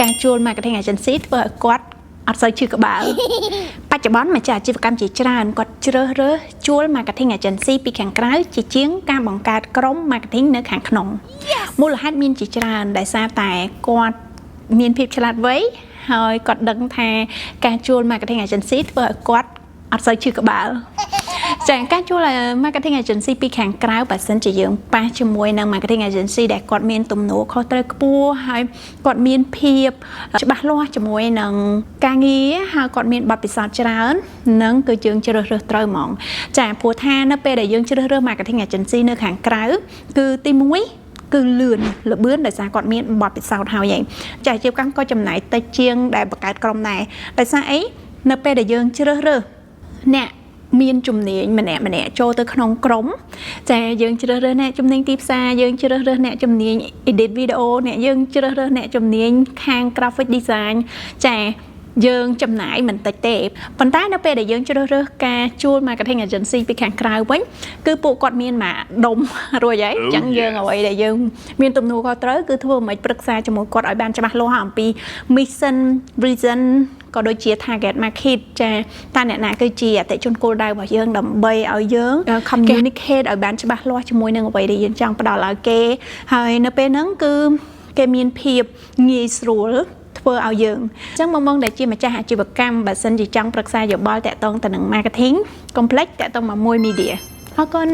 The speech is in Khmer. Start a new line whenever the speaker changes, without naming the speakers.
ការជួល marketing agency ធ្វើឲ្យគាត់អត់សូវជឿក្បាលបច្ចុប្បន្នម្ចាស់អាជីវកម្មជាច្រើនគាត់ជ្រើសរើសជួល marketing agency ពីខាងក្រៅជាជាងការបង្កើតក្រុម marketing នៅខាងក្នុងមូលហេតុមានជាច្រើនដោយសារតែគាត់មានភាពឆ្លាតវៃហើយគាត់ដឹងថាការជួល marketing agency ធ្វើឲ្យគាត់អត់សូវជឿក្បាលចាការជួល marketing agency ពីខាងក្រៅបើសិនជាយើងប៉ះជាមួយនឹង marketing agency ដែលគាត់មានទំនួលខុសត្រូវខ្ពស់ហើយគាត់មានភាពច្បាស់លាស់ជាមួយនឹងការងារហើយគាត់មានបទពិសោធន៍ច្រើននឹងគឺយើងជ្រើសរើសត្រូវហ្មងចាព្រោះថានៅពេលដែលយើងជ្រើសរើស marketing agency នៅខាងក្រៅគឺទី1គឺលឿនល្បឿនដោយសារគាត់មានបទពិសោធន៍ហើយចាអាជីវកម្មក៏ចំណាយតិចជាងដែលបង្កើតក្រុមដែរដោយសារអីនៅពេលដែលយើងជ្រើសរើសអ្នកមានជំនាញម្នាក់ចូលទៅក្នុងក្រុមចាយើងជ្រើសរើសអ្នកជំនាញទីផ្សារយើងជ្រើសរើសអ្នកជំនាញ edit video អ្នកយើងជ្រើសរើសអ្នកជំនាញខាង graphic design ចាយើងចំណាយមិនតិចទេប៉ុន្តែនៅពេលដែលយើងជ្រើសរើសការជួល marketing agency ពីខាងក្រៅវិញគឺពួកគាត់មានមកដុំរួចហើយអញ្ចឹងយើងអ្វីដែលយើងមានទំនួលខុសត្រូវគឺធ្វើមិនប្រឹក្សាជាមួយគាត់ឲ្យបានច្បាស់លាស់អំពី mission vision ក៏ដូចជា target market ចាតើអ្នកណាគឺជាអតិថិជនគោលដៅរបស់យើងដើម្បីឲ្យយើង communicate ឲ្យបានច្បាស់លាស់ជាមួយនឹងអ្វីដែលយើងចង់ផ្ដល់ឲ្យគេហើយនៅពេលហ្នឹងគឺគេមានភាពងាយស្រួលធ្វើឲ្យយើងអញ្ចឹងមកដែលជាម្ចាស់អាជីវកម្មបើសិនជាចង់ប្រឹក្សាយោបល់តាក់ទងទៅនឹង marketing complex តាក់ទងមកមួយ media អរគុណ